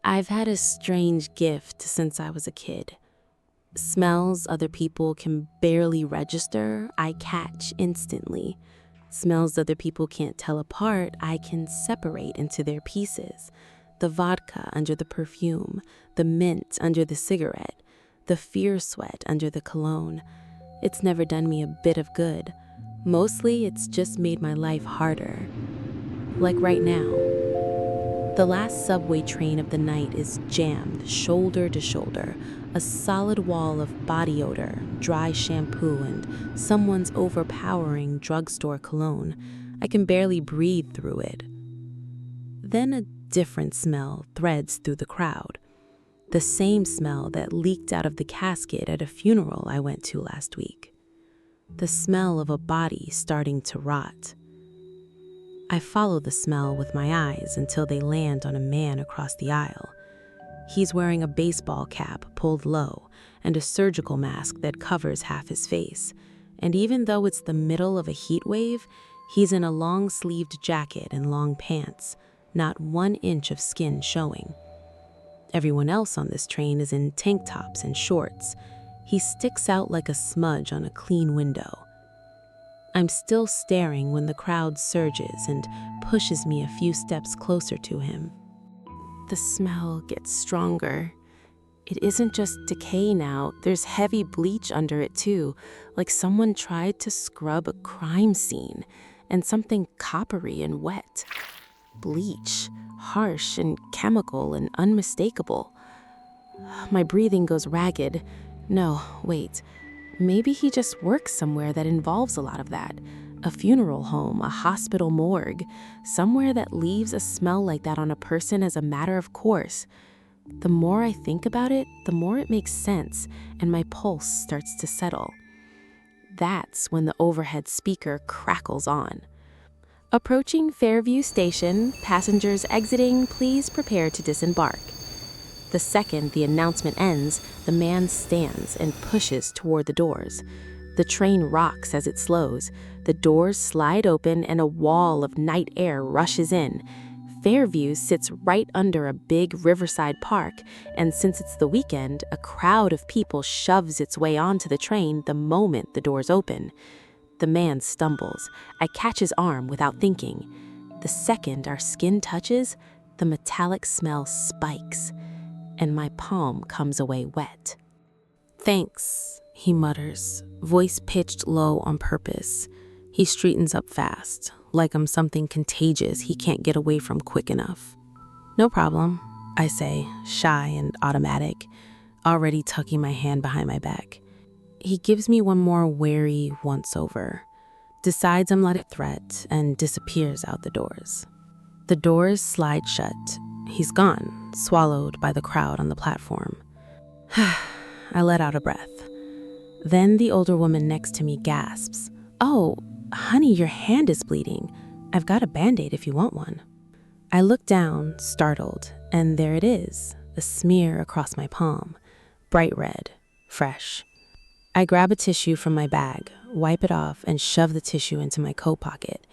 I've had a strange gift since I was a kid. Smells other people can barely register, I catch instantly. Smells other people can't tell apart, I can separate into their pieces. The vodka under the perfume, the mint under the cigarette, the fear sweat under the cologne. It's never done me a bit of good. Mostly, it's just made my life harder. Like right now. The last subway train of the night is jammed shoulder to shoulder, a solid wall of body odor, dry shampoo, and someone's overpowering drugstore cologne. I can barely breathe through it. Then a different smell threads through the crowd. The same smell that leaked out of the casket at a funeral I went to last week. The smell of a body starting to rot. I follow the smell with my eyes until they land on a man across the aisle. He's wearing a baseball cap pulled low and a surgical mask that covers half his face. And even though it's the middle of a heat wave, he's in a long-sleeved jacket and long pants, not 1 inch of skin showing. Everyone else on this train is in tank tops and shorts. He sticks out like a smudge on a clean window. I'm still staring when the crowd surges and pushes me a few steps closer to him. The smell gets stronger. It isn't just decay now, there's heavy bleach under it too, like someone tried to scrub a crime scene, and something coppery and wet. Bleach, harsh and chemical and unmistakable. My breathing goes ragged. No, wait. Maybe he just works somewhere that involves a lot of that. A funeral home, a hospital morgue, somewhere that leaves a smell like that on a person as a matter of course. The more I think about it, the more it makes sense, and my pulse starts to settle. That's when the overhead speaker crackles on. Approaching Fairview Station, passengers exiting, please prepare to disembark. The second the announcement ends, the man stands and pushes toward the doors. The train rocks as it slows. The doors slide open and a wall of night air rushes in. Fairview sits right under a big riverside park, and since it's the weekend, a crowd of people shoves its way onto the train the moment the doors open. The man stumbles. I catch his arm without thinking. The second our skin touches, the metallic smell spikes, and my palm comes away wet. "Thanks," he mutters, voice pitched low on purpose. He straightens up fast, like I'm something contagious he can't get away from quick enough. "No problem," I say, shy and automatic, already tucking my hand behind my back. He gives me one more wary once-over, decides I'm not a threat, and disappears out the doors. The doors slide shut. He's gone, swallowed by the crowd on the platform. I let out a breath. Then the older woman next to me gasps, "Oh, honey, your hand is bleeding. I've got a Band-Aid if you want one." I look down, startled, and there it is, a smear across my palm, bright red, fresh. I grab a tissue from my bag, wipe it off, and shove the tissue into my coat pocket.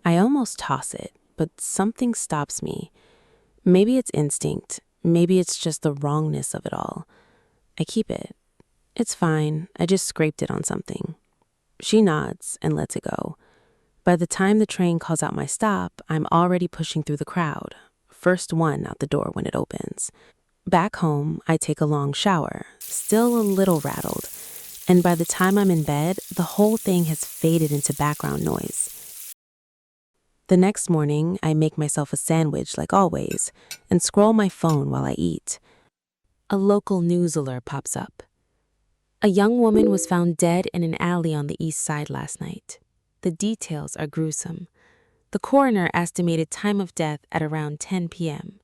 I almost toss it, but something stops me. Maybe it's instinct, maybe it's just the wrongness of it all. I keep it. It's fine, I just scraped it on something. She nods and lets it go. By the time the train calls out my stop, I'm already pushing through the crowd, first one out the door when it opens. Back home, I take a long shower, still a little rattled, and by the time I'm in bed, the whole thing has faded into background noise. The next morning, I make myself a sandwich like always and scroll my phone while I eat. A local news alert pops up. A young woman was found dead in an alley on the east side last night. The details are gruesome. The coroner estimated time of death at around 10 p.m.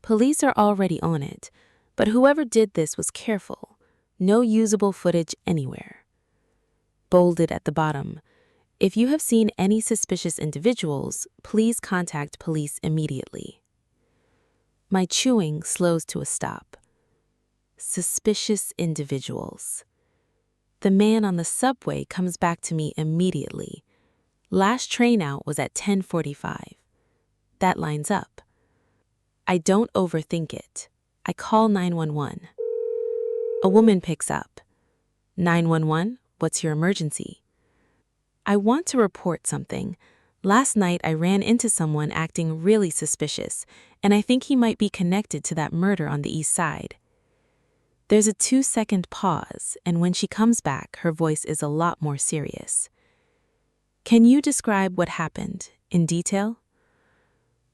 Police are already on it, but whoever did this was careful. No usable footage anywhere. Bolded at the bottom, if you have seen any suspicious individuals, please contact police immediately. My chewing slows to a stop. Suspicious individuals. The man on the subway comes back to me immediately. Last train out was at 10:45. That lines up. I don't overthink it. I call 911. A woman picks up. 911, what's your emergency? I want to report something. Last night I ran into someone acting really suspicious, and I think he might be connected to that murder on the east side. There's a 2-second pause, and when she comes back, her voice is a lot more serious. Can you describe what happened in detail?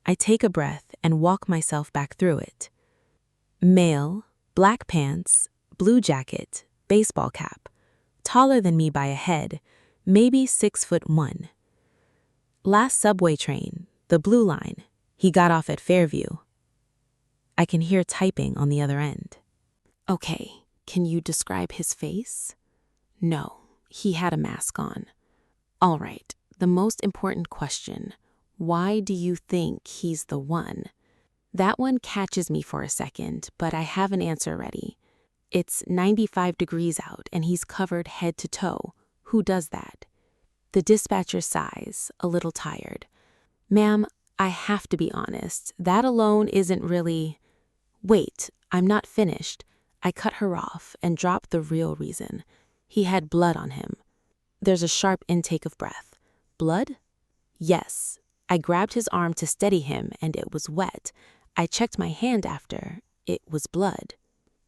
I take a breath and walk myself back through it. Male, black pants, blue jacket, baseball cap, taller than me by a head, maybe 6'1". Last subway train, the blue line, he got off at Fairview. I can hear typing on the other end. Okay, can you describe his face? No, he had a mask on. All right, the most important question. Why do you think he's the one? That one catches me for a second, but I have an answer ready. It's 95 degrees out and he's covered head to toe. Who does that? The dispatcher sighs, a little tired. Ma'am, I have to be honest, that alone isn't really... Wait, I'm not finished. I cut her off and dropped the real reason. He had blood on him. There's a sharp intake of breath. Blood? Yes. I grabbed his arm to steady him and it was wet. I checked my hand after. It was blood.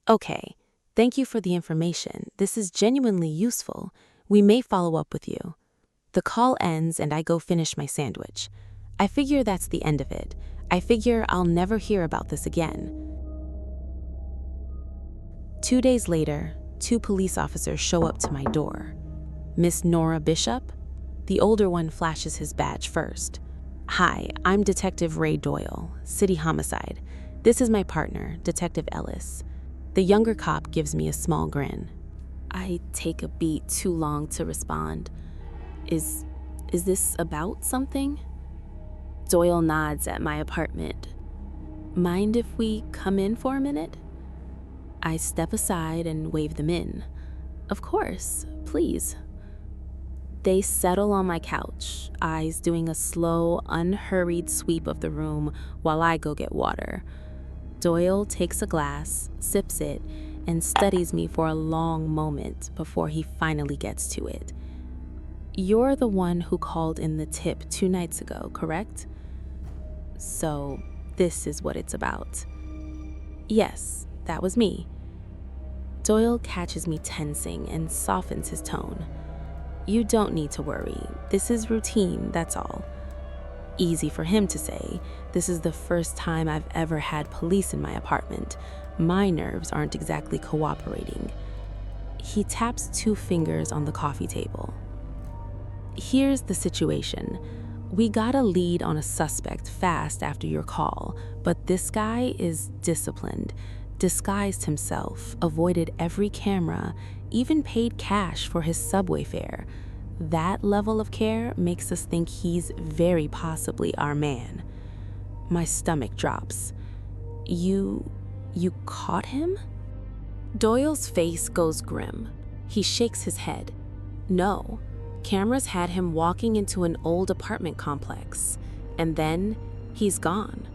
Okay, thank you for the information. This is genuinely useful. We may follow up with you. The call ends and I go finish my sandwich. I figure that's the end of it. I figure I'll never hear about this again. 2 days later, 2 police officers show up to my door. Miss Nora Bishop? The older one flashes his badge first. Hi, I'm Detective Ray Doyle, City Homicide. This is my partner, Detective Ellis. The younger cop gives me a small grin. I take a beat too long to respond. Is this about something? Doyle nods at my apartment. Mind if we come in for a minute? I step aside and wave them in. Of course, please. They settle on my couch, eyes doing a slow, unhurried sweep of the room while I go get water. Doyle takes a glass, sips it, and studies me for a long moment before he finally gets to it. You're the one who called in the tip 2 nights ago, correct? So, this is what it's about. Yes, that was me. Doyle catches me tensing and softens his tone. You don't need to worry. This is routine, that's all. Easy for him to say. This is the first time I've ever had police in my apartment. My nerves aren't exactly cooperating. He taps 2 fingers on the coffee table. Here's the situation. We got a lead on a suspect fast after your call, but this guy is disciplined, disguised himself, avoided every camera, even paid cash for his subway fare. That level of care makes us think he's very possibly our man. My stomach drops. You caught him? Doyle's face goes grim. He shakes his head. No. Cameras had him walking into an old apartment complex, and then he's gone.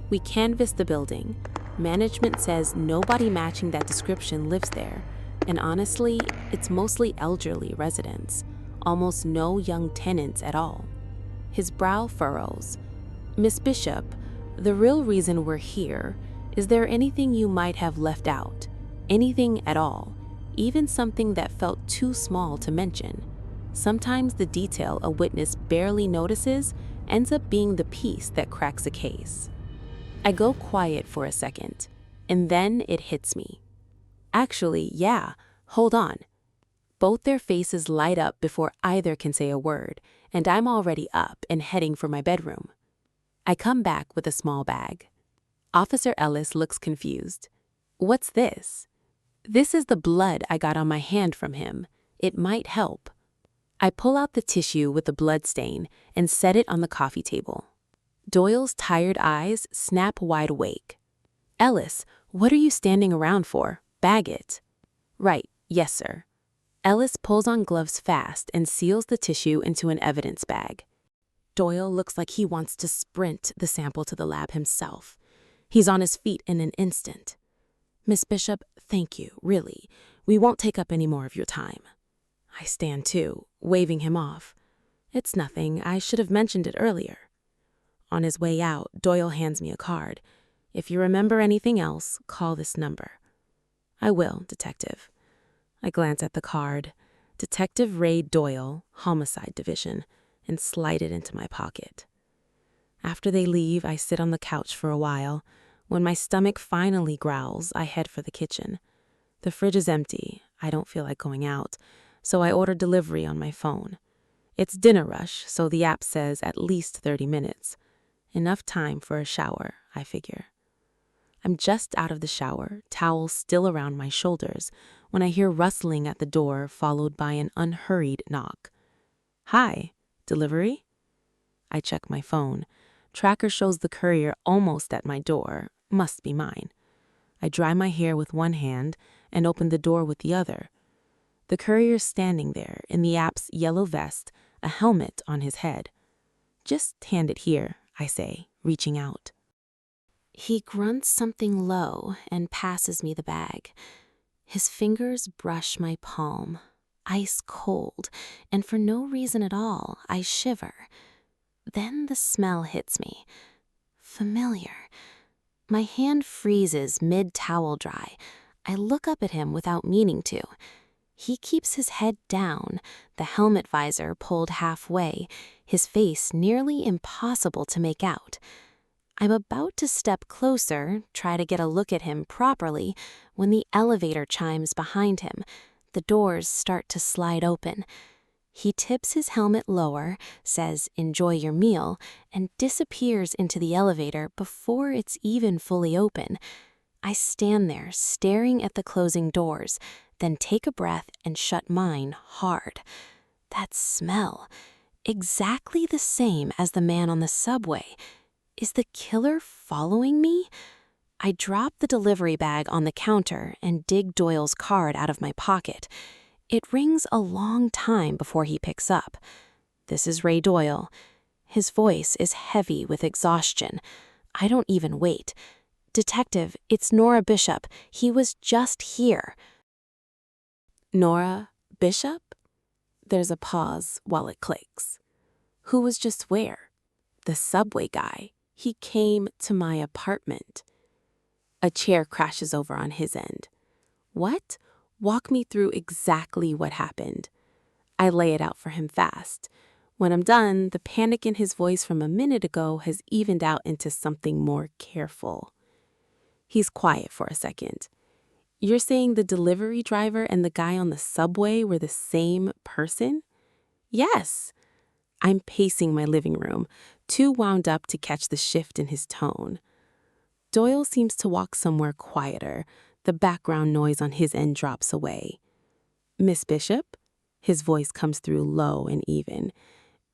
We canvassed the building. Management says nobody matching that description lives there, and honestly, it's mostly elderly residents, almost no young tenants at all. His brow furrows. Miss Bishop, the real reason we're here, is there anything you might have left out? Anything at all, even something that felt too small to mention? Sometimes the detail a witness barely notices ends up being the piece that cracks a case. I go quiet for a second, and then it hits me. Actually, yeah, hold on. Both their faces light up before either can say a word, and I'm already up and heading for my bedroom. I come back with a small bag. Officer Ellis looks confused. What's this? This is the blood I got on my hand from him. It might help. I pull out the tissue with the blood stain and set it on the coffee table. Doyle's tired eyes snap wide awake. Ellis, what are you standing around for? Bag it. Right, yes, sir. Ellis pulls on gloves fast and seals the tissue into an evidence bag. Doyle looks like he wants to sprint the sample to the lab himself. He's on his feet in an instant. Miss Bishop, thank you, really. We won't take up any more of your time. I stand too, waving him off. It's nothing, I should have mentioned it earlier. On his way out, Doyle hands me a card. If you remember anything else, call this number. I will, Detective. I glance at the card. Detective Ray Doyle, Homicide Division, and slide it into my pocket. After they leave, I sit on the couch for a while. When my stomach finally growls, I head for the kitchen. The fridge is empty. I don't feel like going out, so I order delivery on my phone. It's dinner rush, so the app says at least 30 minutes. Enough time for a shower, I figure. I'm just out of the shower, towel still around my shoulders, when I hear rustling at the door followed by an unhurried knock. Hi, delivery? I check my phone. Tracker shows the courier almost at my door. Must be mine. I dry my hair with one hand and open the door with the other. The courier's standing there in the app's yellow vest, a helmet on his head. Just hand it here, I say, reaching out. He grunts something low and passes me the bag. His fingers brush my palm, ice cold, and for no reason at all, I shiver. Then the smell hits me. Familiar. My hand freezes mid-towel dry. I look up at him without meaning to. He keeps his head down, the helmet visor pulled halfway, his face nearly impossible to make out. I'm about to step closer, try to get a look at him properly, when the elevator chimes behind him. The doors start to slide open. He tips his helmet lower, says, "Enjoy your meal," and disappears into the elevator before it's even fully open. I stand there, staring at the closing doors, then take a breath and shut mine hard. That smell, exactly the same as the man on the subway. Is the killer following me? I drop the delivery bag on the counter and dig Doyle's card out of my pocket. It rings a long time before he picks up. This is Ray Doyle. His voice is heavy with exhaustion. I don't even wait. Detective, it's Nora Bishop. He was just here. Nora Bishop? There's a pause while it clicks. Who was just where? The subway guy. He came to my apartment. A chair crashes over on his end. What? Walk me through exactly what happened. I lay it out for him fast. When I'm done, the panic in his voice from a minute ago has evened out into something more careful. He's quiet for a second. You're saying the delivery driver and the guy on the subway were the same person? Yes. I'm pacing my living room, too wound up to catch the shift in his tone. Doyle seems to walk somewhere quieter. The background noise on his end drops away. Miss Bishop? His voice comes through low and even.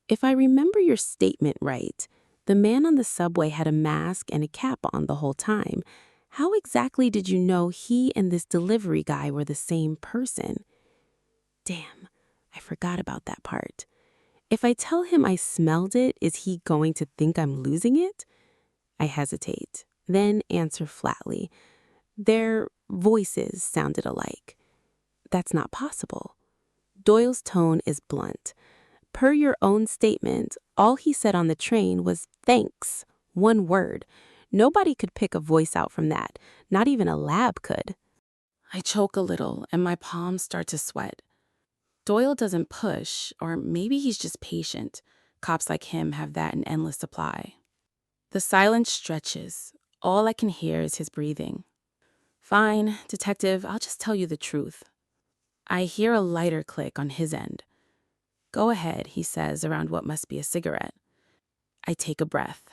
If I remember your statement right, the man on the subway had a mask and a cap on the whole time. How exactly did you know he and this delivery guy were the same person? Damn, I forgot about that part. If I tell him I smelled it, is he going to think I'm losing it? I hesitate, then answer flatly. Their voices sounded alike. That's not possible. Doyle's tone is blunt. Per your own statement, all he said on the train was thanks, one word. Nobody could pick a voice out from that. Not even a lab could. I choke a little and my palms start to sweat. Doyle doesn't push, or maybe he's just patient. Cops like him have that in endless supply. The silence stretches. All I can hear is his breathing. Fine, detective, I'll just tell you the truth. I hear a lighter click on his end. Go ahead, he says around what must be a cigarette. I take a breath.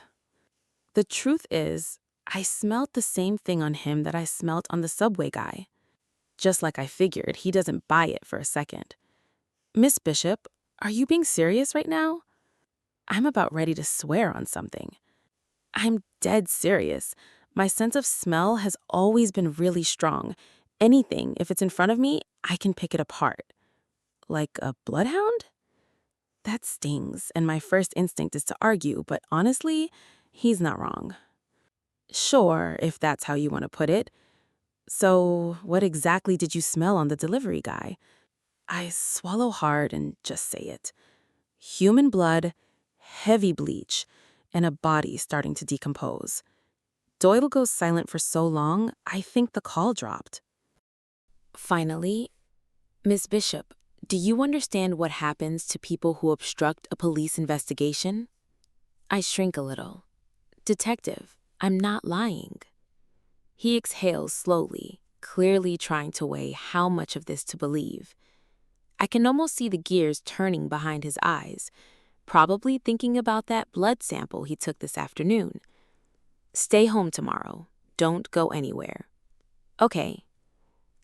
The truth is, I smelled the same thing on him that I smelled on the subway guy. Just like I figured, he doesn't buy it for a second. Miss Bishop, are you being serious right now? I'm about ready to swear on something. I'm dead serious. My sense of smell has always been really strong. Anything, if it's in front of me, I can pick it apart. Like a bloodhound? That stings, and my first instinct is to argue, but honestly, he's not wrong. Sure, if that's how you want to put it. So, what exactly did you smell on the delivery guy? I swallow hard and just say it. Human blood, heavy bleach, and a body starting to decompose. Doyle goes silent for so long, I think the call dropped. Finally, Miss Bishop, do you understand what happens to people who obstruct a police investigation? I shrink a little. Detective, I'm not lying. He exhales slowly, clearly trying to weigh how much of this to believe. I can almost see the gears turning behind his eyes, probably thinking about that blood sample he took this afternoon. Stay home tomorrow. Don't go anywhere. Okay.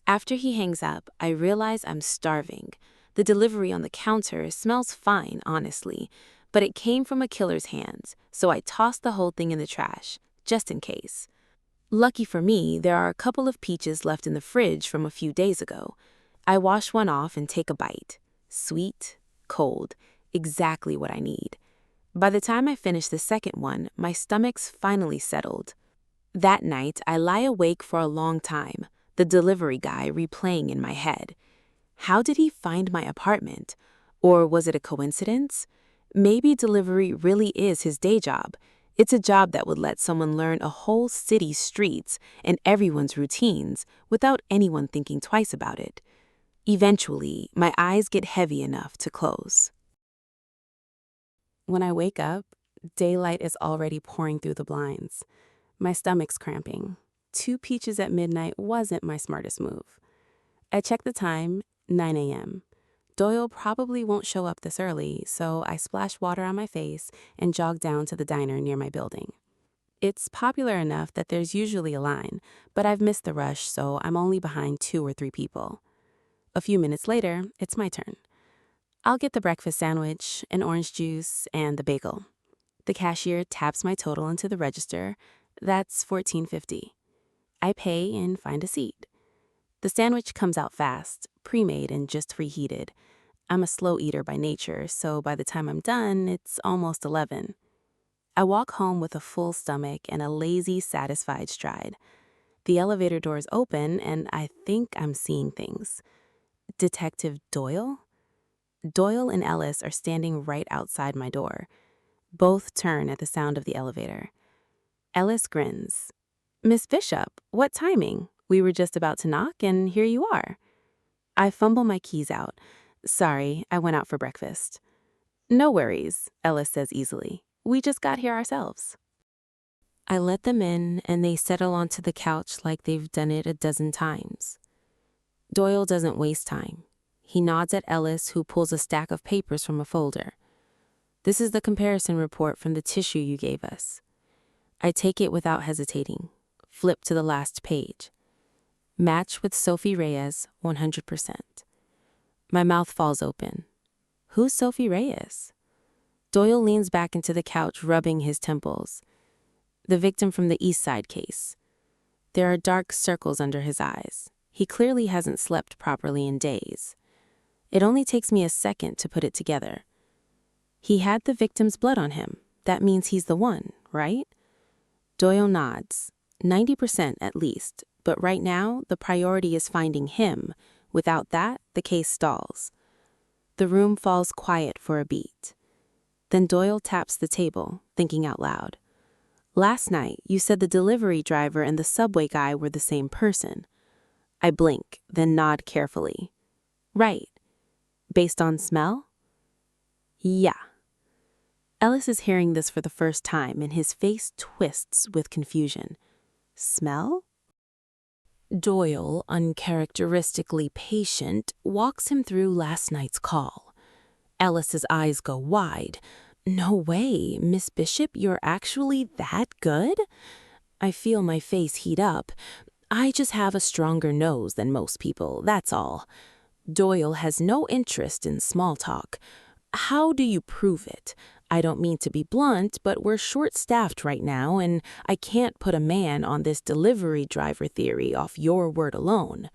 After he hangs up, I realize I'm starving. The delivery on the counter smells fine, honestly, but it came from a killer's hands, so I tossed the whole thing in the trash, just in case. Lucky for me, there are a couple of peaches left in the fridge from a few days ago. I wash one off and take a bite. Sweet, cold, exactly what I need. By the time I finish the second one, my stomach's finally settled. That night, I lie awake for a long time, the delivery guy replaying in my head. How did he find my apartment? Or was it a coincidence? Maybe delivery really is his day job. It's a job that would let someone learn a whole city's streets and everyone's routines without anyone thinking twice about it. Eventually, my eyes get heavy enough to close. When I wake up, daylight is already pouring through the blinds. My stomach's cramping. 2 peaches at midnight wasn't my smartest move. I check the time, 9 a.m. Doyle probably won't show up this early, so I splash water on my face and jog down to the diner near my building. It's popular enough that there's usually a line, but I've missed the rush, so I'm only behind 2 or 3 people. A few minutes later, it's my turn. I'll get the breakfast sandwich, an orange juice, and the bagel. The cashier taps my total into the register. That's $14.50. I pay and find a seat. The sandwich comes out fast, pre-made and just reheated. I'm a slow eater by nature, so by the time I'm done, it's almost 11. I walk home with a full stomach and a lazy, satisfied stride. The elevator doors open, and I think I'm seeing things. Detective Doyle? Doyle and Ellis are standing right outside my door. Both turn at the sound of the elevator. Ellis grins. Miss Bishop, what timing? We were just about to knock, and here you are. I fumble my keys out. Sorry, I went out for breakfast. No worries, Ellis says easily. We just got here ourselves. I let them in, and they settle onto the couch like they've done it a dozen times. Doyle doesn't waste time. He nods at Ellis, who pulls a stack of papers from a folder. This is the comparison report from the tissue you gave us. I take it without hesitating. Flip to the last page. Match with Sophie Reyes, 100%. My mouth falls open. Who's Sophie Reyes? Doyle leans back into the couch, rubbing his temples. The victim from the East Side case. There are dark circles under his eyes. He clearly hasn't slept properly in days. It only takes me a second to put it together. He had the victim's blood on him. That means he's the one, right? Doyle nods. 90% at least. But right now, the priority is finding him. Without that, the case stalls. The room falls quiet for a beat. Then Doyle taps the table, thinking out loud. Last night, you said the delivery driver and the subway guy were the same person. I blink, then nod carefully. Right. Based on smell? Yeah. Ellis is hearing this for the first time, and his face twists with confusion. Smell? Doyle, uncharacteristically patient, walks him through last night's call. Ellis's eyes go wide. No way, Miss Bishop, you're actually that good? I feel my face heat up. I just have a stronger nose than most people, that's all. Doyle has no interest in small talk. How do you prove it? I don't mean to be blunt, but we're short-staffed right now, and I can't put a man on this delivery driver theory off your word alone.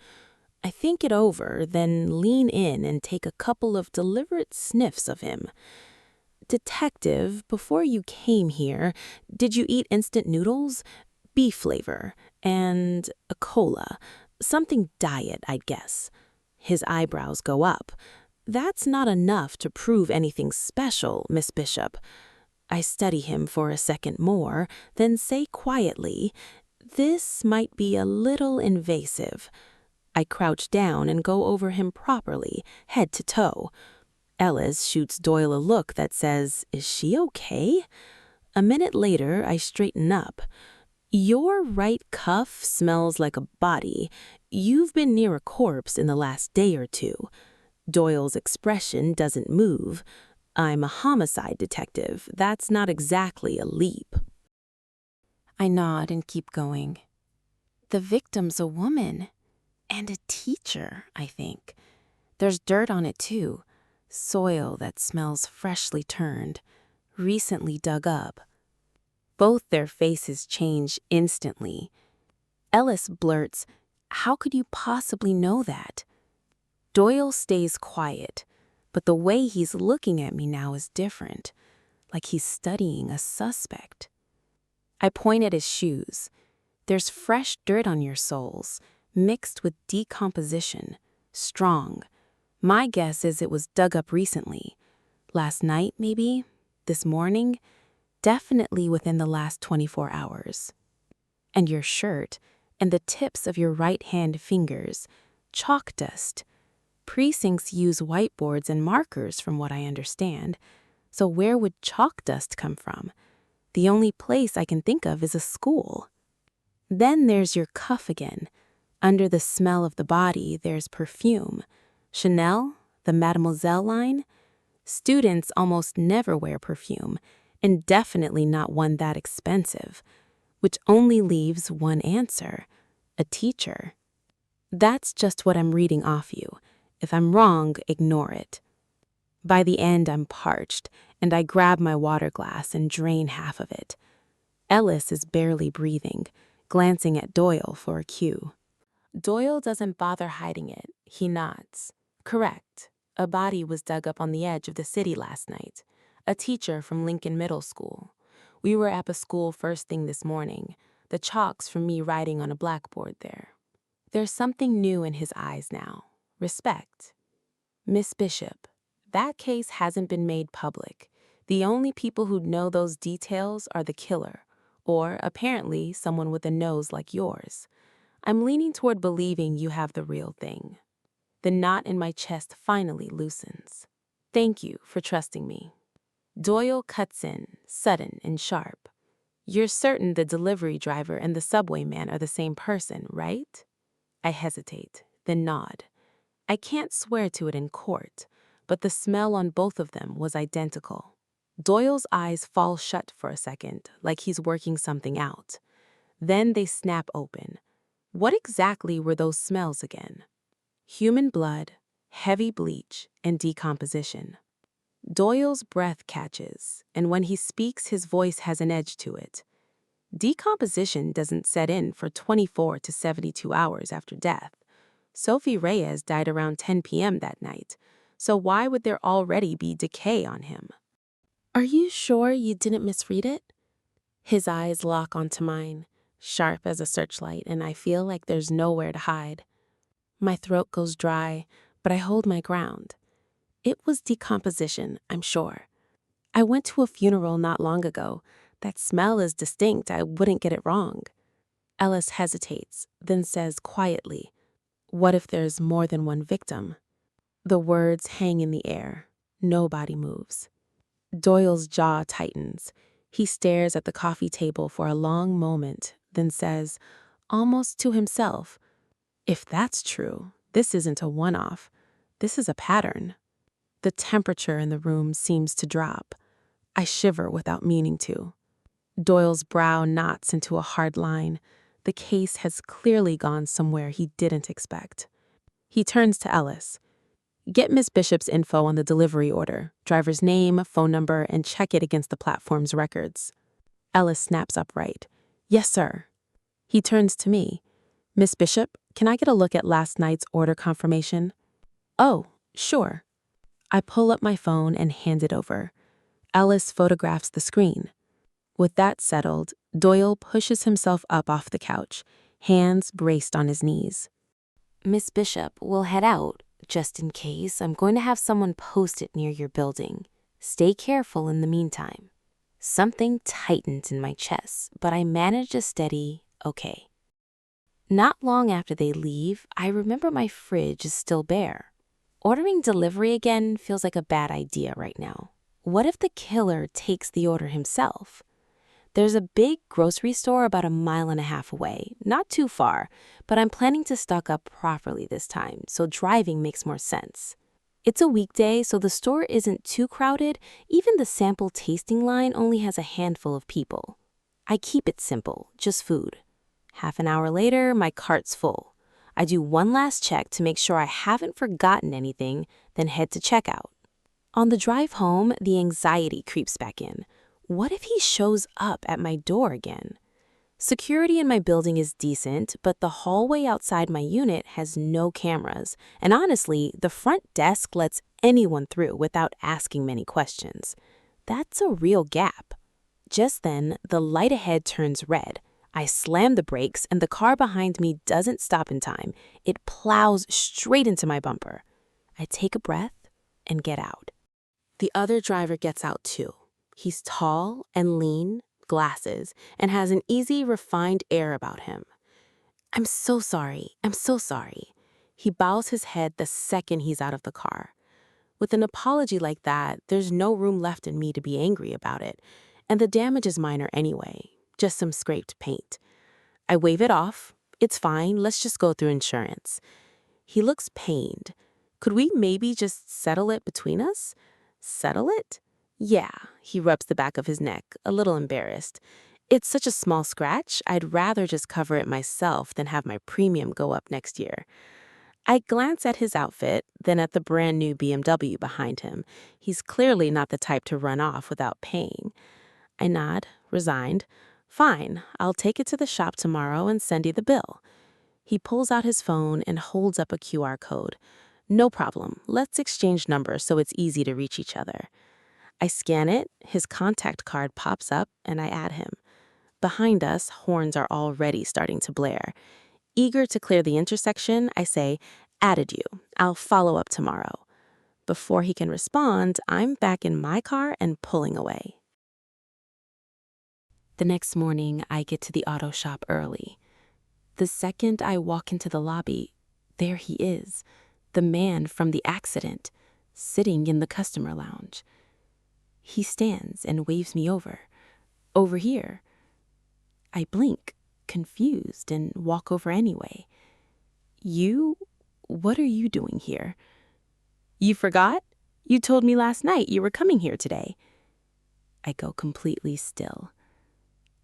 I think it over, then lean in and take a couple of deliberate sniffs of him. Detective, before you came here, did you eat instant noodles? beef flavor, and a cola. Something diet, I'd guess. His eyebrows go up. That's not enough to prove anything special, Miss Bishop. I study him for a second more, then say quietly, "This might be a little invasive." I crouch down and go over him properly, head to toe. Ellis shoots Doyle a look that says, "Is she okay?" A minute later, I straighten up. "Your right cuff smells like a body. You've been near a corpse in the last day or two." Doyle's expression doesn't move. I'm a homicide detective. That's not exactly a leap. I nod and keep going. The victim's a woman. And a teacher, I think. There's dirt on it too. Soil that smells freshly turned, recently dug up. Both their faces change instantly. Ellis blurts, "How could you possibly know that?" Doyle stays quiet, but the way he's looking at me now is different, like he's studying a suspect. I point at his shoes. "There's fresh dirt on your soles, mixed with decomposition, strong. My guess is it was dug up recently. Last night, maybe? This morning? Definitely within the last 24 hours. And your shirt, and the tips of your right-hand fingers, chalk dust. Precincts use whiteboards and markers from what I understand. So where would chalk dust come from? The only place I can think of is a school." Then there's your cuff again. Under the smell of the body, there's perfume. Chanel, the Mademoiselle line. Students almost never wear perfume, and definitely not one that expensive, which only leaves one answer: a teacher. That's just what I'm reading off you. If I'm wrong, ignore it. By the end, I'm parched, and I grab my water glass and drain half of it. Ellis is barely breathing, glancing at Doyle for a cue. Doyle doesn't bother hiding it. He nods. "Correct. A body was dug up on the edge of the city last night. A teacher from Lincoln Middle School. We were at the school first thing this morning. The chalk's from me writing on a blackboard there." There's something new in his eyes now. Respect. "Miss Bishop, that case hasn't been made public. The only people who'd know those details are the killer, or apparently someone with a nose like yours. I'm leaning toward believing you have the real thing." The knot in my chest finally loosens. "Thank you for trusting me." Doyle cuts in, sudden and sharp. "You're certain the delivery driver and the subway man are the same person, right?" I hesitate, then nod. I can't swear to it in court, but the smell on both of them was identical. Doyle's eyes fall shut for a second, like he's working something out. Then they snap open. What exactly were those smells again? Human blood, heavy bleach, and decomposition. Doyle's breath catches, and when he speaks, his voice has an edge to it. Decomposition doesn't set in for 24 to 72 hours after death. Sophie Reyes died around 10 p.m. that night, so why would there already be decay on him? "Are you sure you didn't misread it?" His eyes lock onto mine, sharp as a searchlight, and I feel like there's nowhere to hide. My throat goes dry, but I hold my ground. It was decomposition, I'm sure. I went to a funeral not long ago. That smell is distinct. I wouldn't get it wrong. Ellis hesitates, then says quietly, "What if there's more than one victim?" The words hang in the air. Nobody moves. Doyle's jaw tightens. He stares at the coffee table for a long moment, then says, almost to himself, "If that's true, this isn't a one-off. This is a pattern." The temperature in the room seems to drop. I shiver without meaning to. Doyle's brow knots into a hard line. The case has clearly gone somewhere he didn't expect. He turns to Ellis. "Get Miss Bishop's info on the delivery order, driver's name, phone number, and check it against the platform's records." Ellis snaps upright. "Yes, sir." He turns to me. "Miss Bishop, can I get a look at last night's order confirmation?" "Oh, sure." I pull up my phone and hand it over. Ellis photographs the screen. With that settled, Doyle pushes himself up off the couch, hands braced on his knees. Miss Bishop, we'll head out. Just in case, I'm going to have someone post it near your building. Stay careful in the meantime. Something tightened in my chest, but I managed a steady, okay. Not long after they leave, I remember my fridge is still bare. Ordering delivery again feels like a bad idea right now. What if the killer takes the order himself? There's a big grocery store about 1.5 miles away, not too far, but I'm planning to stock up properly this time, so driving makes more sense. It's a weekday, so the store isn't too crowded. Even the sample tasting line only has a handful of people. I keep it simple, just food. Half an hour later, my cart's full. I do one last check to make sure I haven't forgotten anything, then head to checkout. On the drive home, the anxiety creeps back in. What if he shows up at my door again? Security in my building is decent, but the hallway outside my unit has no cameras, and honestly, the front desk lets anyone through without asking many questions. That's a real gap. Just then, the light ahead turns red. I slam the brakes, and the car behind me doesn't stop in time. It plows straight into my bumper. I take a breath and get out. The other driver gets out too. He's tall and lean, glasses, and has an easy, refined air about him. I'm so sorry. He bows his head the second he's out of the car. With an apology like that, there's no room left in me to be angry about it, and the damage is minor anyway, just some scraped paint. I wave it off. It's fine, let's just go through insurance. He looks pained. Could we maybe just settle it between us? Settle it? Yeah, he rubs the back of his neck, a little embarrassed. It's such a small scratch, I'd rather just cover it myself than have my premium go up next year. I glance at his outfit, then at the brand new BMW behind him. He's clearly not the type to run off without paying. I nod, resigned. Fine, I'll take it to the shop tomorrow and send you the bill. He pulls out his phone and holds up a QR code. No problem, let's exchange numbers so it's easy to reach each other. I scan it, his contact card pops up, and I add him. Behind us, horns are already starting to blare. Eager to clear the intersection, I say, added you. I'll follow up tomorrow. Before he can respond, I'm back in my car and pulling away. The next morning, I get to the auto shop early. The second I walk into the lobby, there he is, the man from the accident, sitting in the customer lounge. He stands and waves me over. Over here. I blink, confused, and walk over anyway. You? What are you doing here? You forgot? You told me last night you were coming here today. I go completely still.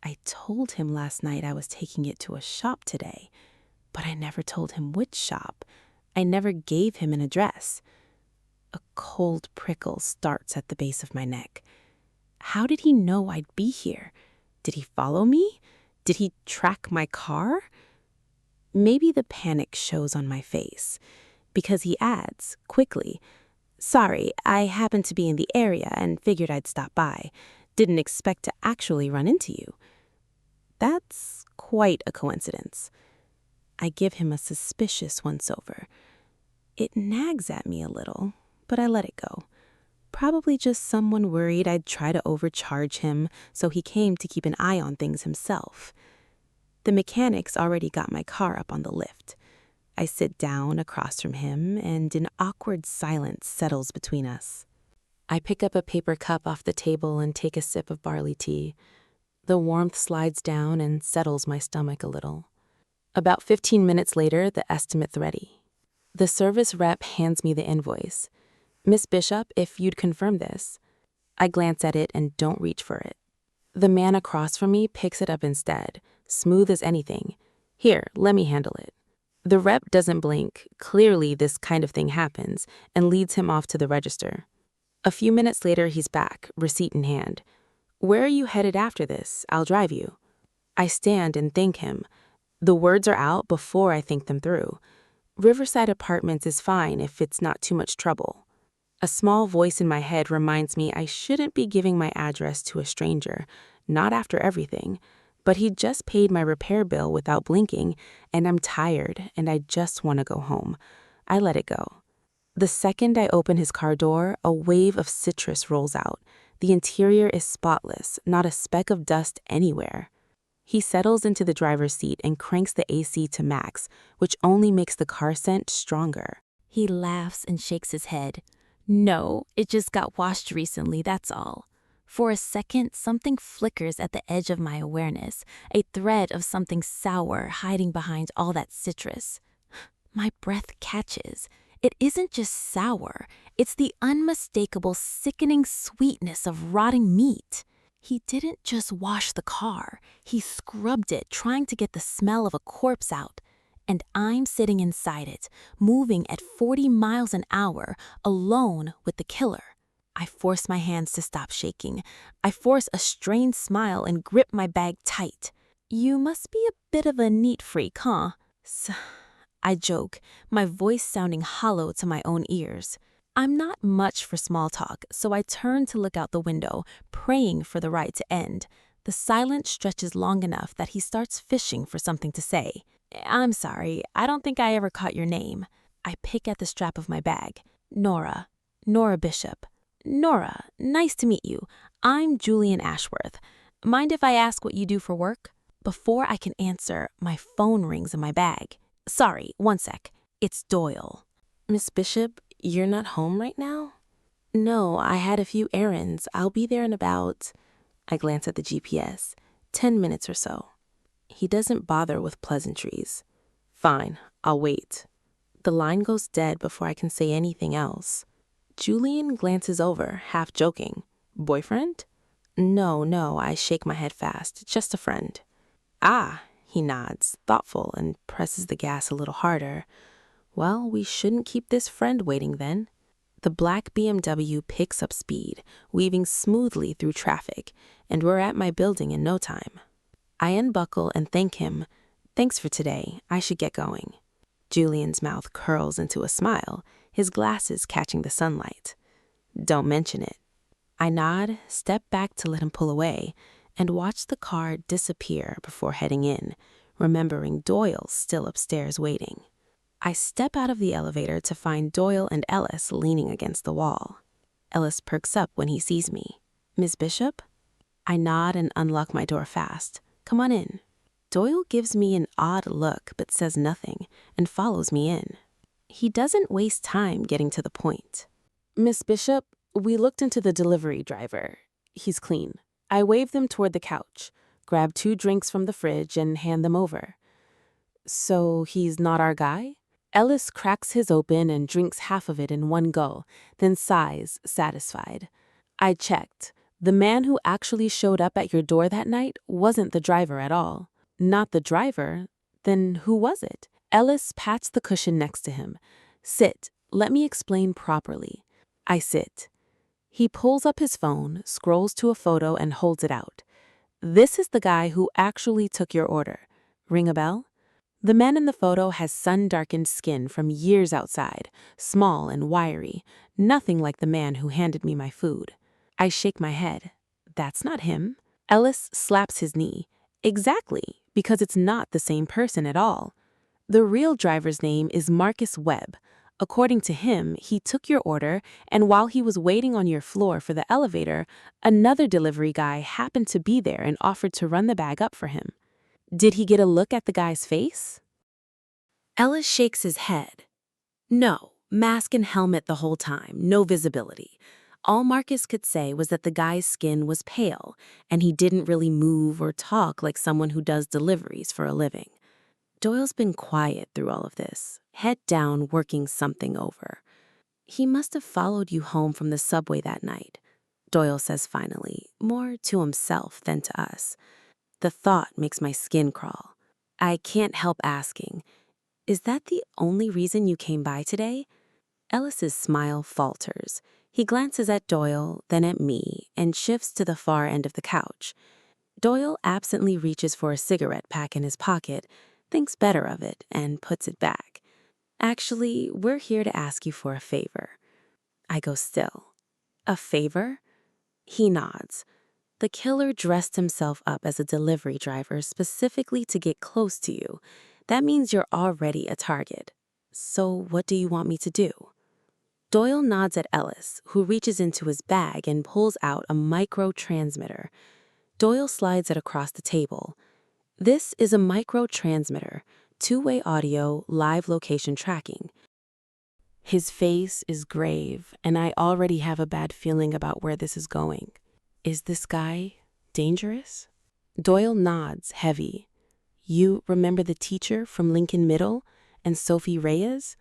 I told him last night I was taking it to a shop today, but I never told him which shop. I never gave him an address. A cold prickle starts at the base of my neck. How did he know I'd be here? Did he follow me? Did he track my car? Maybe the panic shows on my face, because he adds, quickly, sorry, I happened to be in the area and figured I'd stop by. Didn't expect to actually run into you. That's quite a coincidence. I give him a suspicious once-over. It nags at me a little, but I let it go. Probably just someone worried I'd try to overcharge him, so he came to keep an eye on things himself. The mechanics already got my car up on the lift. I sit down across from him, and an awkward silence settles between us. I pick up a paper cup off the table and take a sip of barley tea. The warmth slides down and settles my stomach a little. About 15 minutes later, the estimate's ready. The service rep hands me the invoice. Miss Bishop, if you'd confirm this. I glance at it and don't reach for it. The man across from me picks it up instead, smooth as anything. Here, let me handle it. The rep doesn't blink. Clearly, this kind of thing happens, and leads him off to the register. A few minutes later, he's back, receipt in hand. Where are you headed after this? I'll drive you. I stand and thank him. The words are out before I think them through. Riverside Apartments is fine if it's not too much trouble. A small voice in my head reminds me I shouldn't be giving my address to a stranger, not after everything. But he just paid my repair bill without blinking, and I'm tired and I just want to go home. I let it go. The second I open his car door, a wave of citrus rolls out. The interior is spotless, not a speck of dust anywhere. He settles into the driver's seat and cranks the AC to max, which only makes the car scent stronger. He laughs and shakes his head. No, it just got washed recently, that's all. For a second, something flickers at the edge of my awareness, a thread of something sour hiding behind all that citrus. My breath catches. It isn't just sour, it's the unmistakable, sickening sweetness of rotting meat. He didn't just wash the car, he scrubbed it, trying to get the smell of a corpse out. And I'm sitting inside it, moving at 40 miles an hour, alone with the killer. I force my hands to stop shaking. I force a strained smile and grip my bag tight. You must be a bit of a neat freak, huh? I joke, my voice sounding hollow to my own ears. I'm not much for small talk, so I turn to look out the window, praying for the ride to end. The silence stretches long enough that he starts fishing for something to say. I'm sorry, I don't think I ever caught your name. I pick at the strap of my bag. Nora Bishop. Nora, nice to meet you. I'm Julian Ashworth. Mind if I ask what you do for work? Before I can answer, my phone rings in my bag. Sorry, one sec. It's Doyle. Miss Bishop, you're not home right now? No, I had a few errands. I'll be there in about, I glance at the GPS, 10 minutes or so. He doesn't bother with pleasantries. Fine, I'll wait. The line goes dead before I can say anything else. Julian glances over, half joking. Boyfriend? No, I shake my head fast. Just a friend. Ah, he nods, thoughtful, and presses the gas a little harder. Well, we shouldn't keep this friend waiting then. The black BMW picks up speed, weaving smoothly through traffic, and we're at my building in no time. I unbuckle and thank him. Thanks for today. I should get going. Julian's mouth curls into a smile, his glasses catching the sunlight. Don't mention it. I nod, step back to let him pull away, and watch the car disappear before heading in, remembering Doyle still upstairs waiting. I step out of the elevator to find Doyle and Ellis leaning against the wall. Ellis perks up when he sees me. Miss Bishop? I nod and unlock my door fast. Come on in. Doyle gives me an odd look but says nothing and follows me in. He doesn't waste time getting to the point. Miss Bishop, we looked into the delivery driver. He's clean. I wave them toward the couch, grab 2 drinks from the fridge and hand them over. So he's not our guy? Ellis cracks his open and drinks half of it in one go, then sighs, satisfied. I checked. The man who actually showed up at your door that night wasn't the driver at all. Not the driver? Then who was it? Ellis pats the cushion next to him. Sit. Let me explain properly. I sit. He pulls up his phone, scrolls to a photo, and holds it out. This is the guy who actually took your order. Ring a bell? The man in the photo has sun-darkened skin from years outside, small and wiry, nothing like the man who handed me my food. I shake my head. That's not him. Ellis slaps his knee. Exactly, because it's not the same person at all. The real driver's name is Marcus Webb. According to him, he took your order, and while he was waiting on your floor for the elevator, another delivery guy happened to be there and offered to run the bag up for him. Did he get a look at the guy's face? Ellis shakes his head. No, mask and helmet the whole time, no visibility. All Marcus could say was that the guy's skin was pale, and he didn't really move or talk like someone who does deliveries for a living. Doyle's been quiet through all of this, head down working something over. He must have followed you home from the subway that night, Doyle says finally, more to himself than to us. The thought makes my skin crawl. I can't help asking, is that the only reason you came by today? Ellis's smile falters. He glances at Doyle, then at me, and shifts to the far end of the couch. Doyle absently reaches for a cigarette pack in his pocket, thinks better of it, and puts it back. Actually, we're here to ask you for a favor. I go still. A favor? He nods. The killer dressed himself up as a delivery driver specifically to get close to you. That means you're already a target. So what do you want me to do? Doyle nods at Ellis, who reaches into his bag and pulls out a micro transmitter. Doyle slides it across the table. This is a micro transmitter, two-way audio, live location tracking. His face is grave, and I already have a bad feeling about where this is going. Is this guy dangerous? Doyle nods, heavy. You remember the teacher from Lincoln Middle and Sophie Reyes?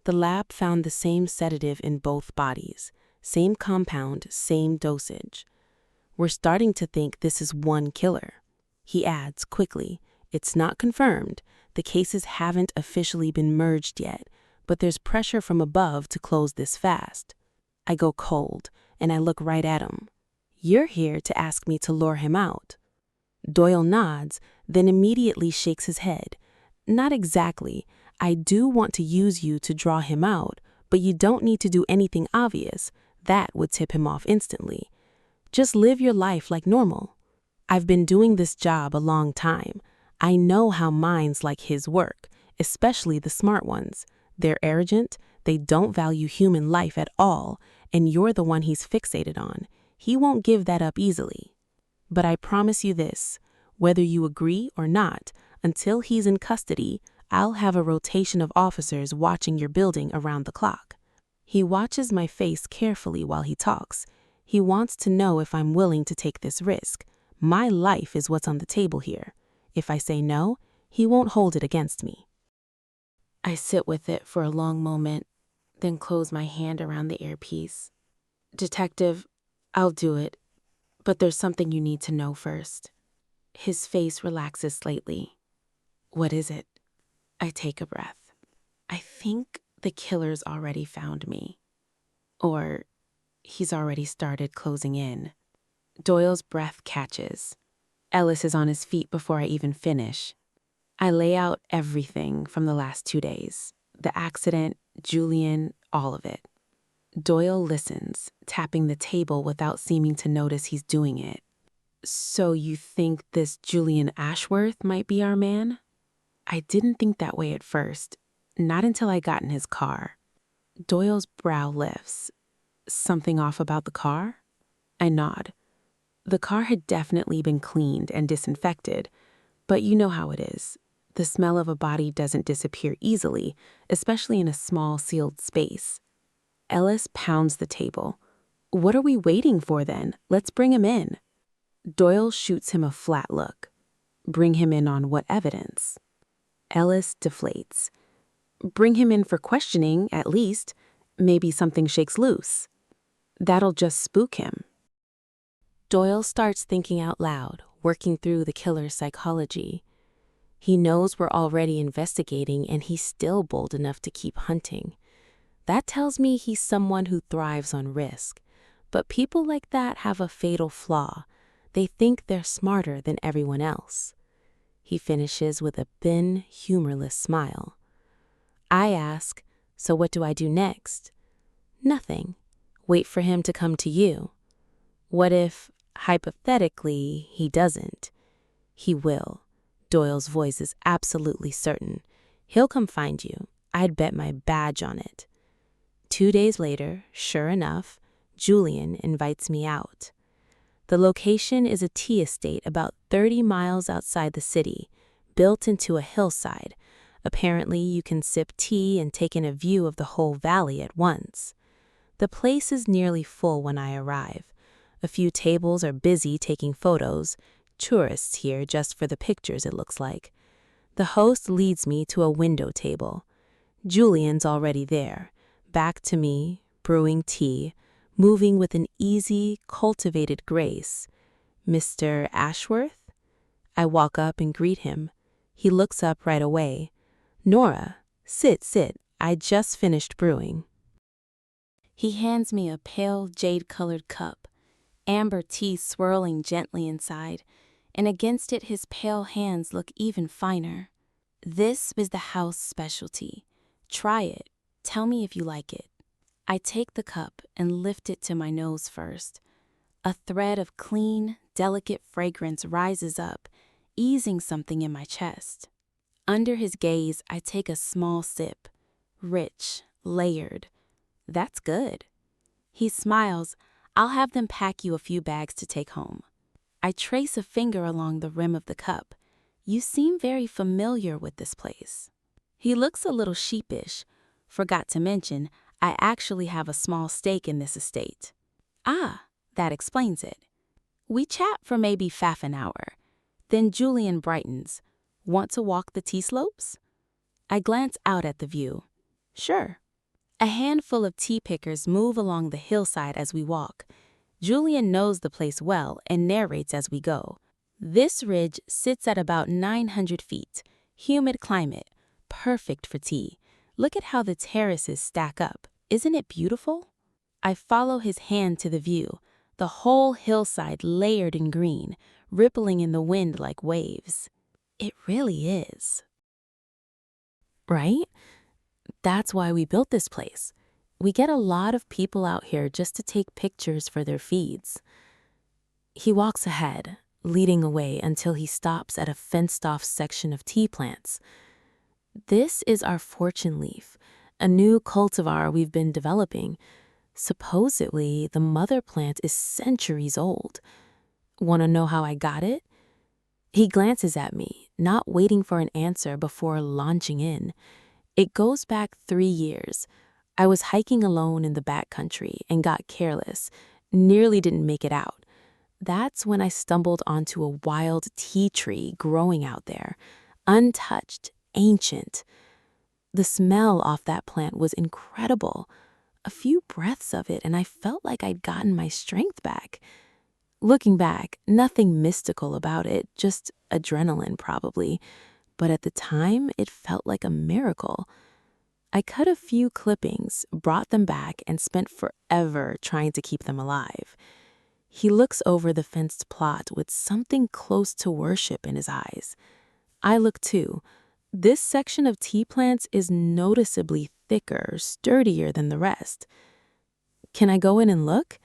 The lab found the same sedative in both bodies, same compound, same dosage. We're starting to think this is one killer. He adds quickly, it's not confirmed. The cases haven't officially been merged yet, but there's pressure from above to close this fast. I go cold, and I look right at him. You're here to ask me to lure him out. Doyle nods, then immediately shakes his head. Not exactly. I do want to use you to draw him out, but you don't need to do anything obvious. That would tip him off instantly. Just live your life like normal. I've been doing this job a long time. I know how minds like his work, especially the smart ones. They're arrogant, they don't value human life at all, and you're the one he's fixated on. He won't give that up easily. But I promise you this, whether you agree or not, until he's in custody, I'll have a rotation of officers watching your building around the clock. He watches my face carefully while he talks. He wants to know if I'm willing to take this risk. My life is what's on the table here. If I say no, he won't hold it against me. I sit with it for a long moment, then close my hand around the earpiece. Detective, I'll do it, but there's something you need to know first. His face relaxes slightly. What is it? I take a breath. I think the killer's already found me. Or he's already started closing in. Doyle's breath catches. Ellis is on his feet before I even finish. I lay out everything from the last 2 days. The accident, Julian, all of it. Doyle listens, tapping the table without seeming to notice he's doing it. So you think this Julian Ashworth might be our man? I didn't think that way at first, not until I got in his car. Doyle's brow lifts. Something off about the car? I nod. The car had definitely been cleaned and disinfected, but you know how it is. The smell of a body doesn't disappear easily, especially in a small, sealed space. Ellis pounds the table. What are we waiting for then? Let's bring him in. Doyle shoots him a flat look. Bring him in on what evidence? Ellis deflates. Bring him in for questioning, at least. Maybe something shakes loose. That'll just spook him. Doyle starts thinking out loud, working through the killer's psychology. He knows we're already investigating, and he's still bold enough to keep hunting. That tells me he's someone who thrives on risk. But people like that have a fatal flaw. They think they're smarter than everyone else. He finishes with a thin, humorless smile. I ask, so what do I do next? Nothing. Wait for him to come to you. What if, hypothetically, he doesn't? He will. Doyle's voice is absolutely certain. He'll come find you. I'd bet my badge on it. 2 days later, sure enough, Julian invites me out. The location is a tea estate about 30 miles outside the city, built into a hillside. Apparently, you can sip tea and take in a view of the whole valley at once. The place is nearly full when I arrive. A few tables are busy taking photos. Tourists here just for the pictures, it looks like. The host leads me to a window table. Julian's already there, back to me, brewing tea, moving with an easy, cultivated grace. Mr. Ashworth? I walk up and greet him. He looks up right away. Nora, sit. I just finished brewing. He hands me a pale jade-colored cup, amber tea swirling gently inside, and against it his pale hands look even finer. This is the house specialty. Try it. Tell me if you like it. I take the cup and lift it to my nose first. A thread of clean, delicate fragrance rises up, easing something in my chest. Under his gaze, I take a small sip. Rich, layered. That's good. He smiles. I'll have them pack you a few bags to take home. I trace a finger along the rim of the cup. You seem very familiar with this place. He looks a little sheepish. Forgot to mention, I actually have a small stake in this estate. Ah, that explains it. We chat for maybe half an hour. Then Julian brightens. Want to walk the T-slopes? I glance out at the view. Sure. A handful of tea pickers move along the hillside as we walk. Julian knows the place well and narrates as we go. This ridge sits at about 900 feet. Humid climate. Perfect for tea. Look at how the terraces stack up. Isn't it beautiful? I follow his hand to the view. The whole hillside layered in green, rippling in the wind like waves. It really is. Right? That's why we built this place. We get a lot of people out here just to take pictures for their feeds. He walks ahead, leading away until he stops at a fenced-off section of tea plants. This is our fortune leaf, a new cultivar we've been developing. Supposedly, the mother plant is centuries old. Want to know how I got it? He glances at me, not waiting for an answer before launching in. It goes back 3 years. I was hiking alone in the backcountry and got careless, nearly didn't make it out. That's when I stumbled onto a wild tea tree growing out there, untouched, ancient. The smell off that plant was incredible. A few breaths of it and I felt like I'd gotten my strength back. Looking back, nothing mystical about it, just adrenaline probably. But at the time, it felt like a miracle. I cut a few clippings, brought them back, and spent forever trying to keep them alive. He looks over the fenced plot with something close to worship in his eyes. I look too. This section of tea plants is noticeably thicker, sturdier than the rest. Can I go in and look?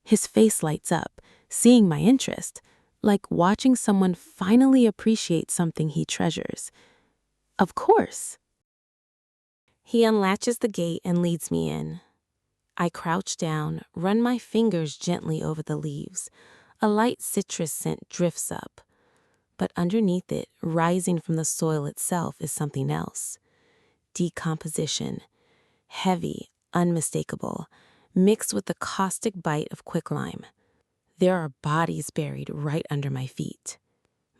His face lights up, seeing my interest, like watching someone finally appreciate something he treasures. Of course. He unlatches the gate and leads me in. I crouch down, run my fingers gently over the leaves. A light citrus scent drifts up. But underneath it, rising from the soil itself, is something else. Decomposition. Heavy, unmistakable, mixed with the caustic bite of quicklime. There are bodies buried right under my feet.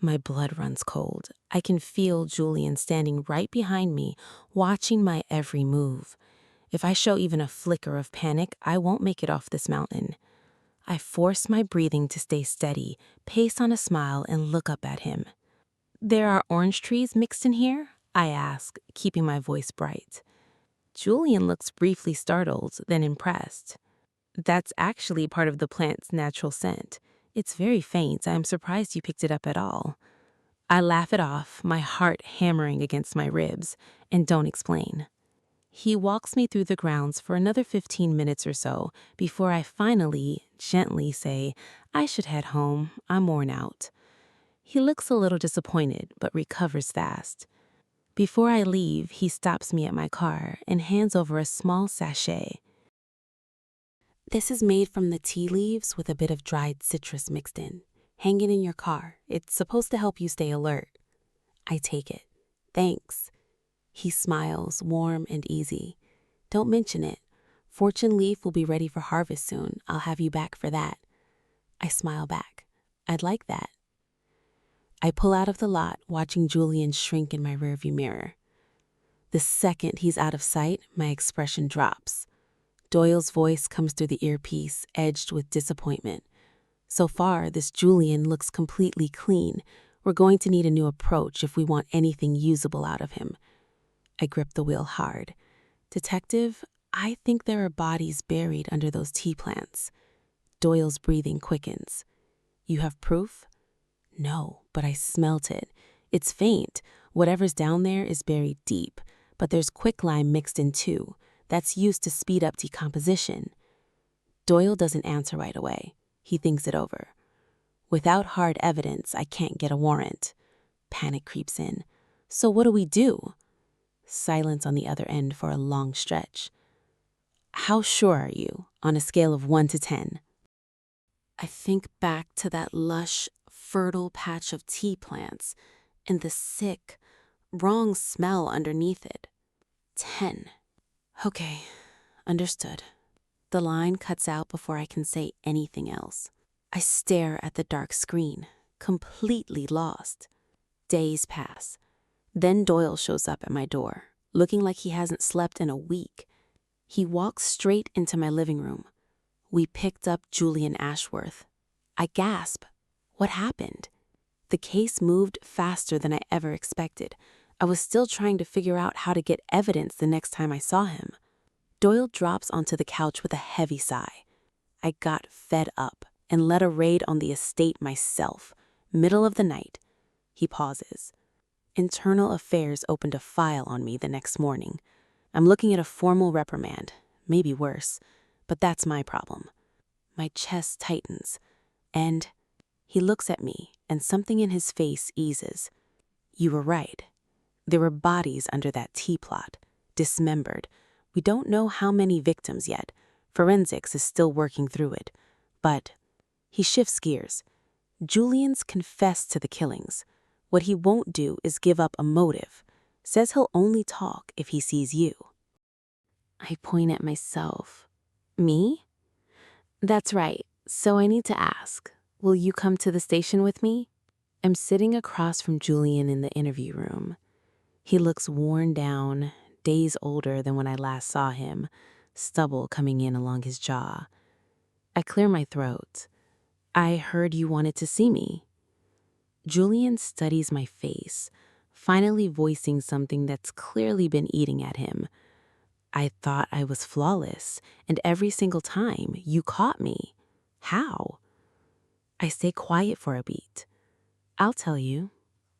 My blood runs cold. I can feel Julian standing right behind me, watching my every move. If I show even a flicker of panic, I won't make it off this mountain. I force my breathing to stay steady, pace on a smile, and look up at him. There are orange trees mixed in here? I ask, keeping my voice bright. Julian looks briefly startled, then impressed. That's actually part of the plant's natural scent. It's very faint. I'm surprised you picked it up at all. I laugh it off, my heart hammering against my ribs, and don't explain. He walks me through the grounds for another 15 minutes or so before I finally, gently say, I should head home. I'm worn out. He looks a little disappointed, but recovers fast. Before I leave, he stops me at my car and hands over a small sachet. This is made from the tea leaves with a bit of dried citrus mixed in. Hang it in your car. It's supposed to help you stay alert. I take it. Thanks. He smiles, warm and easy. Don't mention it. Fortune leaf will be ready for harvest soon. I'll have you back for that. I smile back. I'd like that. I pull out of the lot, watching Julian shrink in my rearview mirror. The second he's out of sight, my expression drops. Doyle's voice comes through the earpiece, edged with disappointment. So far, this Julian looks completely clean. We're going to need a new approach if we want anything usable out of him. I grip the wheel hard. Detective, I think there are bodies buried under those tea plants. Doyle's breathing quickens. You have proof? No, but I smelt it. It's faint. Whatever's down there is buried deep, but there's quicklime mixed in too. That's used to speed up decomposition. Doyle doesn't answer right away. He thinks it over. Without hard evidence, I can't get a warrant. Panic creeps in. So what do we do? Silence on the other end for a long stretch. How sure are you, on a scale of 1 to 10? I think back to that lush, fertile patch of tea plants and the sick, wrong smell underneath it. 10. Okay, understood. The line cuts out before I can say anything else. I stare at the dark screen, completely lost. Days pass. Then Doyle shows up at my door, looking like he hasn't slept in a week. He walks straight into my living room. We picked up Julian Ashworth. I gasp. What happened? The case moved faster than I ever expected. I was still trying to figure out how to get evidence the next time I saw him. Doyle drops onto the couch with a heavy sigh. I got fed up and led a raid on the estate myself. Middle of the night. He pauses. Internal Affairs opened a file on me the next morning. I'm looking at a formal reprimand, maybe worse, but that's my problem. My chest tightens, and he looks at me, and something in his face eases. You were right. There were bodies under that tea plot, dismembered. We don't know how many victims yet. Forensics is still working through it. But he shifts gears. Julian's confessed to the killings. What he won't do is give up a motive. Says he'll only talk if he sees you. I point at myself. Me? That's right. So I need to ask, will you come to the station with me? I'm sitting across from Julian in the interview room. He looks worn down, days older than when I last saw him, stubble coming in along his jaw. I clear my throat. I heard you wanted to see me. Julian studies my face, finally voicing something that's clearly been eating at him. I thought I was flawless, and every single time you caught me. How? I stay quiet for a beat. I'll tell you,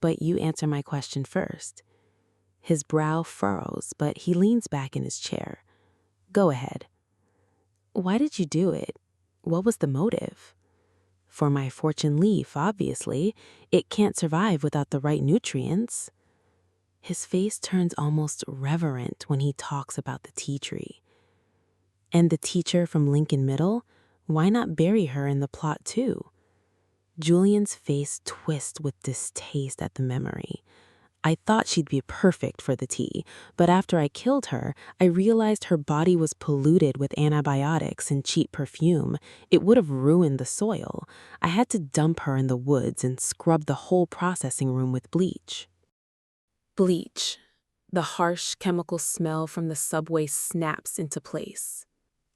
but you answer my question first. His brow furrows, but he leans back in his chair. Go ahead. Why did you do it? What was the motive? For my fortune leaf, obviously. It can't survive without the right nutrients. His face turns almost reverent when he talks about the tea tree. And the teacher from Lincoln Middle? Why not bury her in the plot too? Julian's face twists with distaste at the memory. I thought she'd be perfect for the tea, but after I killed her, I realized her body was polluted with antibiotics and cheap perfume. It would have ruined the soil. I had to dump her in the woods and scrub the whole processing room with bleach. Bleach. The harsh chemical smell from the subway snaps into place.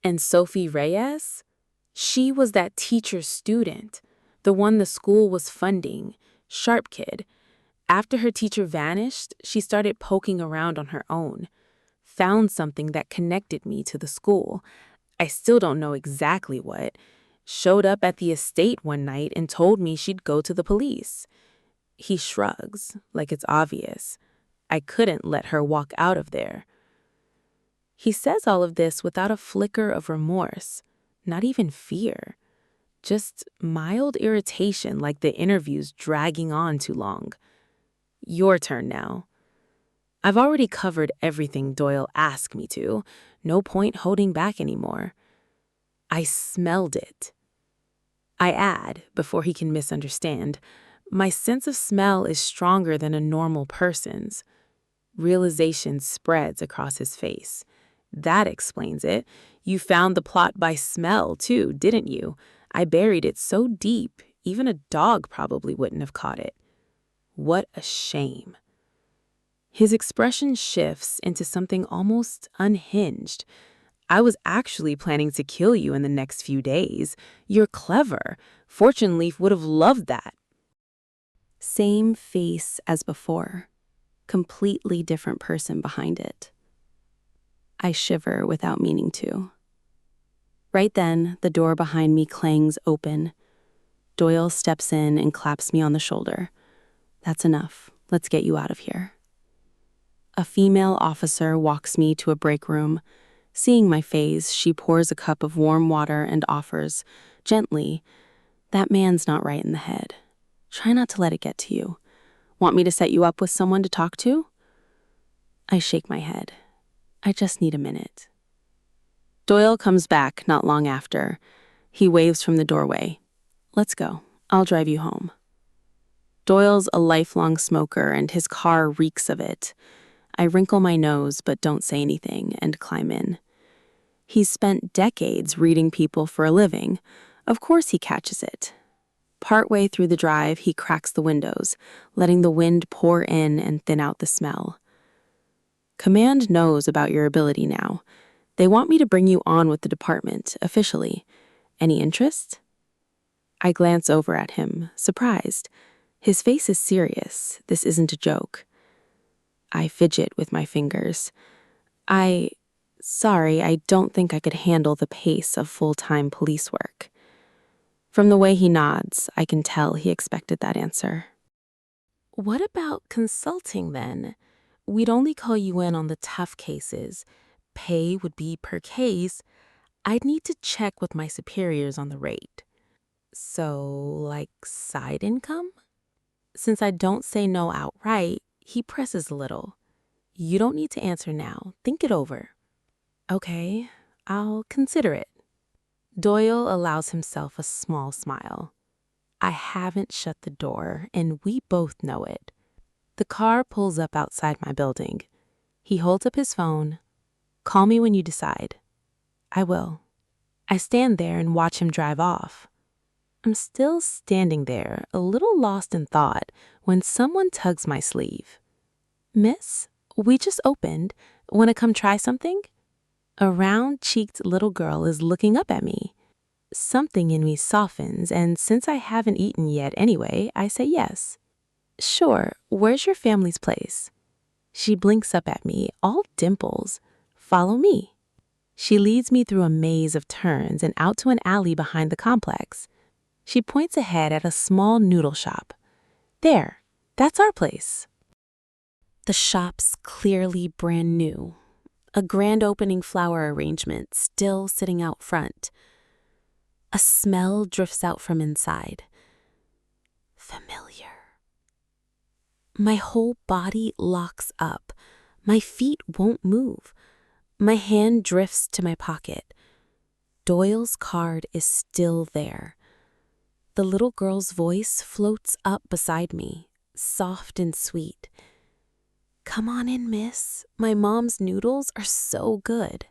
And Sophie Reyes? She was that teacher's student, the one the school was funding, sharp kid. After her teacher vanished, she started poking around on her own. Found something that connected me to the school. I still don't know exactly what. Showed up at the estate one night and told me she'd go to the police. He shrugs, like it's obvious. I couldn't let her walk out of there. He says all of this without a flicker of remorse, not even fear. Just mild irritation, like the interview's dragging on too long. Your turn now. I've already covered everything Doyle asked me to. No point holding back anymore. I smelled it. I add, before he can misunderstand, my sense of smell is stronger than a normal person's. Realization spreads across his face. That explains it. You found the plot by smell, too, didn't you? I buried it so deep, even a dog probably wouldn't have caught it. What a shame. His expression shifts into something almost unhinged. I was actually planning to kill you in the next few days. You're clever. Fortune Leaf would have loved that. Same face as before. Completely different person behind it. I shiver without meaning to. Right then, the door behind me clangs open. Doyle steps in and claps me on the shoulder. That's enough. Let's get you out of here. A female officer walks me to a break room. Seeing my face, she pours a cup of warm water and offers, gently, That man's not right in the head. Try not to let it get to you. Want me to set you up with someone to talk to? I shake my head. I just need a minute. Doyle comes back not long after. He waves from the doorway. Let's go. I'll drive you home. Doyle's a lifelong smoker and his car reeks of it. I wrinkle my nose but don't say anything and climb in. He's spent decades reading people for a living. Of course he catches it. Partway through the drive, he cracks the windows, letting the wind pour in and thin out the smell. Command knows about your ability now. They want me to bring you on with the department, officially. Any interest? I glance over at him, surprised. His face is serious. This isn't a joke. I fidget with my fingers. Sorry, I don't think I could handle the pace of full-time police work. From the way he nods, I can tell he expected that answer. What about consulting then? We'd only call you in on the tough cases. Pay would be per case. I'd need to check with my superiors on the rate. So, like side income? Since I don't say no outright, he presses a little. You don't need to answer now. Think it over. Okay, I'll consider it. Doyle allows himself a small smile. I haven't shut the door, and we both know it. The car pulls up outside my building. He holds up his phone. Call me when you decide. I will. I stand there and watch him drive off. I'm still standing there, a little lost in thought, when someone tugs my sleeve. Miss, we just opened. Want to come try something? A round-cheeked little girl is looking up at me. Something in me softens, and since I haven't eaten yet anyway, I say yes. Sure, where's your family's place? She blinks up at me, all dimples. Follow me. She leads me through a maze of turns and out to an alley behind the complex. She points ahead at a small noodle shop. There, that's our place. The shop's clearly brand new. A grand opening flower arrangement still sitting out front. A smell drifts out from inside. Familiar. My whole body locks up. My feet won't move. My hand drifts to my pocket. Doyle's card is still there. The little girl's voice floats up beside me, soft and sweet. Come on in, miss. My mom's noodles are so good.